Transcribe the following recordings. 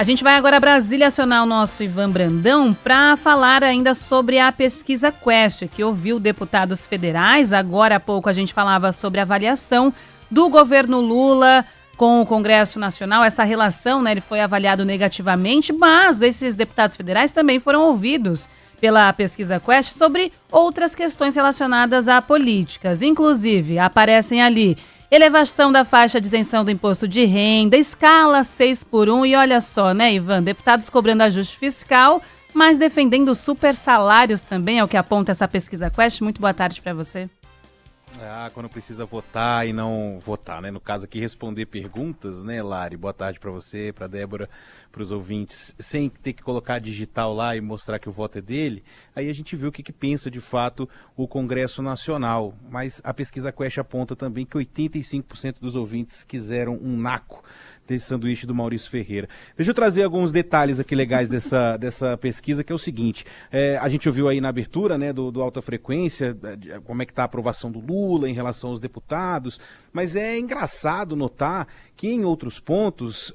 A gente vai agora a Brasília acionar o nosso Ivan Brandão para falar ainda sobre a pesquisa Quest, que ouviu deputados federais. Agora há pouco a gente falava sobre a avaliação do governo Lula com o Congresso Nacional. Essa relação, ele foi avaliado negativamente, mas esses deputados federais também foram ouvidos pela pesquisa Quest sobre outras questões relacionadas a políticas. Inclusive, aparecem ali elevação da faixa de isenção do imposto de renda, escala 6x1 e olha só, Ivan, deputados cobrando ajuste fiscal, mas defendendo super salários também, é o que aponta essa pesquisa Quest. Muito boa tarde para você. Quando precisa votar e não votar, No caso aqui, responder perguntas, Lari? Boa tarde para você, para Débora, para os ouvintes, sem ter que colocar digital lá e mostrar que o voto é dele. Aí a gente vê o que pensa de fato o Congresso Nacional. Mas a pesquisa Quest aponta também que 85% dos ouvintes quiseram um naco desse sanduíche do Maurício Ferreira. Deixa eu trazer alguns detalhes aqui legais dessa pesquisa, que é o seguinte: a gente ouviu aí na abertura, do Alta Frequência, como é que está a aprovação do Lula em relação aos deputados, mas é engraçado notar que em outros pontos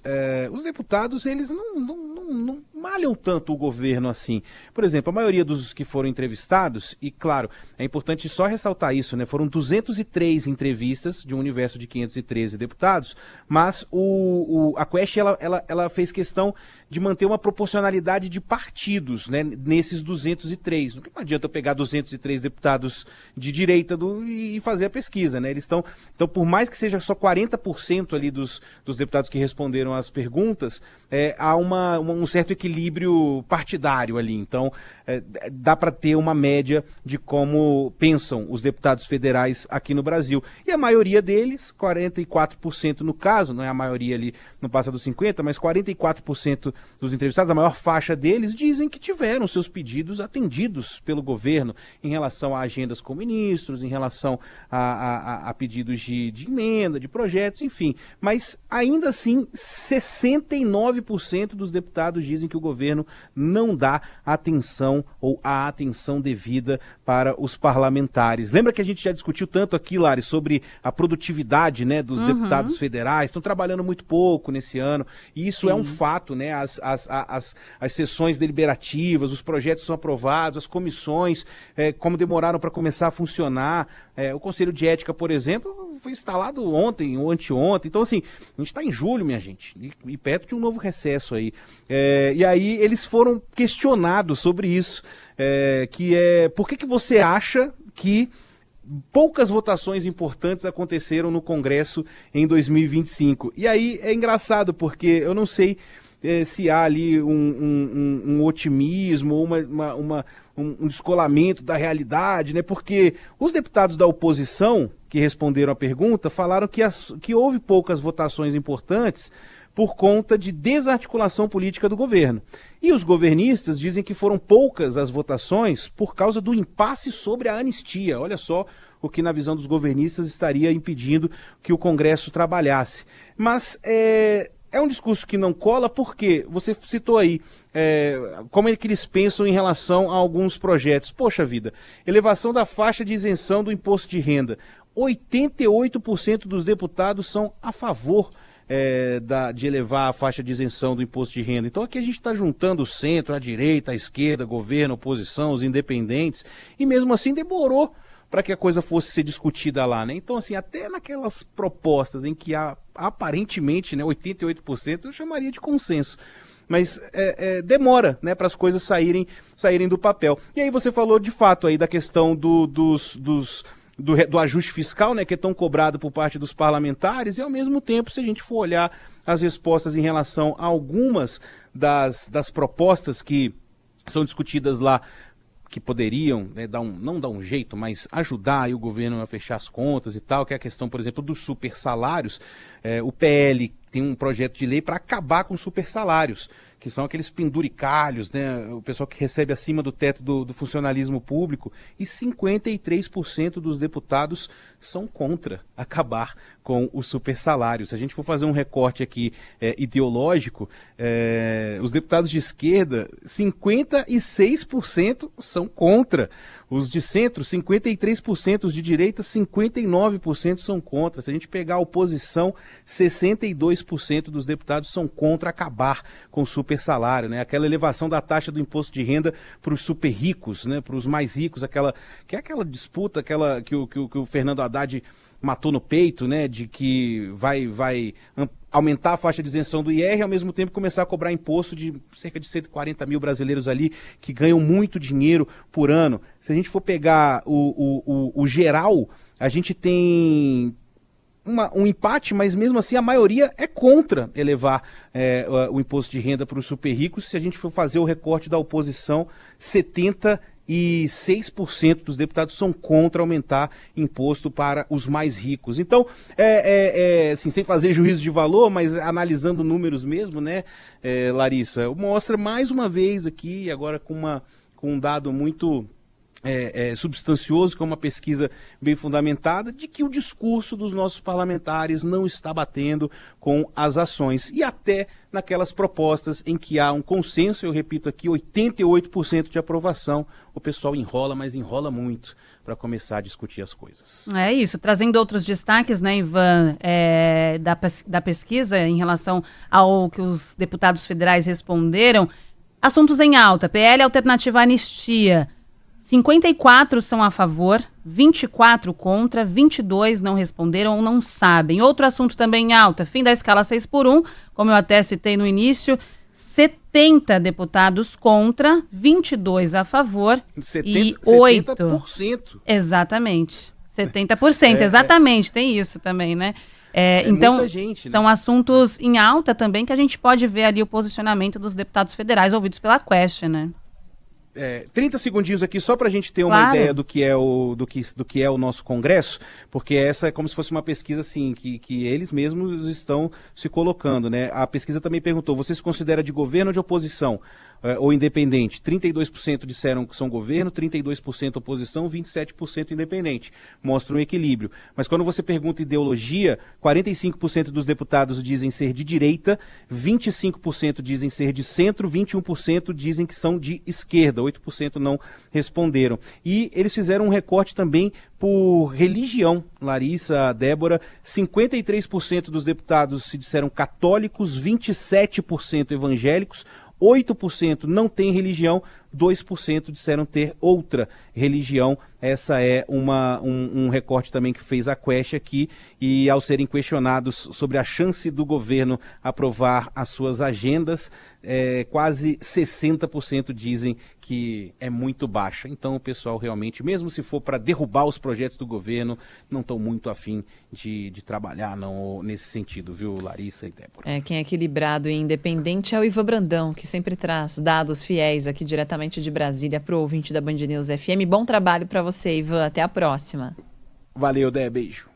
os deputados eles não malham tanto o governo assim. Por exemplo, a maioria dos que foram entrevistados, e claro, é importante só ressaltar isso, foram 203 entrevistas de um universo de 513 deputados, mas a Quest ela fez questão de manter uma proporcionalidade de partidos, nesses 203. Não adianta eu pegar 203 deputados de direita e fazer a pesquisa, Eles estão, então, por mais que seja só 40% ali dos deputados que responderam às perguntas, há um certo equilíbrio partidário ali. Então, dá para ter uma média de como pensam os deputados federais aqui no Brasil. E a maioria deles, 44% no caso, não é a maioria ali, não passa dos 50%, mas 44% dos entrevistados, a maior faixa deles, dizem que tiveram seus pedidos atendidos pelo governo em relação a agendas com ministros, em relação a pedidos de emenda, de projetos, enfim. Mas, ainda assim, 69% dos deputados dizem que o governo não dá atenção ou a atenção devida para os parlamentares. Lembra que a gente já discutiu tanto aqui, Lari, sobre a produtividade, dos deputados federais? Estão trabalhando muito pouco nesse ano, e isso é um fato, as sessões deliberativas, os projetos são aprovados, as comissões, como demoraram para começar a funcionar. O Conselho de Ética, por exemplo, foi instalado ontem ou anteontem. Então, assim, a gente está em julho, minha gente, e perto de um novo recesso aí. E aí eles foram questionados sobre isso, por que você acha que poucas votações importantes aconteceram no Congresso em 2025? E aí é engraçado, porque eu não sei se há ali um otimismo ou um descolamento da realidade, porque os deputados da oposição que responderam a pergunta falaram que houve poucas votações importantes por conta de desarticulação política do governo. E os governistas dizem que foram poucas as votações por causa do impasse sobre a anistia. Olha só o que, na visão dos governistas, estaria impedindo que o Congresso trabalhasse. Mas é um discurso que não cola, porque você citou aí como é que eles pensam em relação a alguns projetos. Poxa vida, elevação da faixa de isenção do imposto de renda. 88% dos deputados são a favor de elevar a faixa de isenção do imposto de renda. Então aqui a gente está juntando o centro, a direita, a esquerda, governo, oposição, os independentes, e mesmo assim demorou para que a coisa fosse ser discutida lá, Então, assim, até naquelas propostas em que há aparentemente 88%, eu chamaria de consenso. Mas demora, para as coisas saírem do papel. E aí você falou de fato aí da questão do ajuste fiscal, que é tão cobrado por parte dos parlamentares, e ao mesmo tempo, se a gente for olhar as respostas em relação a algumas das propostas que são discutidas lá, que poderiam não dar um jeito, mas ajudar aí o governo a fechar as contas e tal, que é a questão, por exemplo, dos super salários. O PL tem um projeto de lei para acabar com super salários, que são aqueles penduricalhos, né? O pessoal que recebe acima do teto do funcionalismo público, e 53% dos deputados são contra acabar com o supersalário. Se a gente for fazer um recorte aqui ideológico, os deputados de esquerda, 56% são contra. Os de centro, 53%, os de direita, 59% são contra. Se a gente pegar a oposição, 62% dos deputados são contra acabar com o supersalário, né? Aquela elevação da taxa do imposto de renda para os super ricos, né? Para os mais ricos, aquela disputa, que o Fernando Haddad matou no peito, né? De que vai aumentar a faixa de isenção do IR e ao mesmo tempo começar a cobrar imposto de cerca de 140 mil brasileiros ali que ganham muito dinheiro por ano. Se a gente for pegar o geral, a gente tem um empate, mas mesmo assim a maioria é contra elevar o imposto de renda para os super ricos. Se a gente for fazer o recorte da oposição, 76% dos deputados são contra aumentar imposto para os mais ricos. Então, assim, sem fazer juízo de valor, mas analisando números mesmo, né, Larissa, mostra mais uma vez aqui, agora com um dado muito substancioso, que é uma pesquisa bem fundamentada, de que o discurso dos nossos parlamentares não está batendo com as ações. E até naquelas propostas em que há um consenso, eu repito aqui, 88% de aprovação, o pessoal enrola, mas enrola muito para começar a discutir as coisas. É isso, trazendo outros destaques, né, Ivan, da pesquisa em relação ao que os deputados federais responderam, assuntos em alta, PL Alternativa à Anistia, 54 são a favor, 24 contra, 22 não responderam ou não sabem. Outro assunto também em alta, fim da escala 6x1, como eu até citei no início, 70 deputados contra, 22 a favor e 8... 70%. Exatamente, 70%, exatamente, tem isso também, né? Então, muita gente, né? São assuntos em alta também que a gente pode ver ali o posicionamento dos deputados federais ouvidos pela Quest, né? 30 segundinhos aqui só para a gente ter uma ideia do que é o nosso Congresso, porque essa é como se fosse uma pesquisa assim, que eles mesmos estão se colocando, né? A pesquisa também perguntou, você se considera de governo ou de oposição? Ou independente? 32% disseram que são governo, 32% oposição, 27% independente. Mostra um equilíbrio. Mas quando você pergunta ideologia, 45% dos deputados dizem ser de direita, 25% dizem ser de centro, 21% dizem que são de esquerda, 8% não responderam. E eles fizeram um recorte também por religião, Larissa, Débora, 53% dos deputados se disseram católicos, 27% evangélicos, 8% não tem religião, 2% disseram ter outra religião. Essa é um recorte também que fez a Quest aqui, e ao serem questionados sobre a chance do governo aprovar as suas agendas, quase 60% dizem que é muito baixa. Então o pessoal realmente, mesmo se for para derrubar os projetos do governo, não estão muito afim de trabalhar nesse sentido, viu, Larissa e Débora? Quem é equilibrado e independente é o Ivan Brandão, que sempre traz dados fiéis aqui diretamente de Brasília para o ouvinte da Band News FM. Bom trabalho para você, Ivan. Até a próxima. Valeu, Dé. Beijo.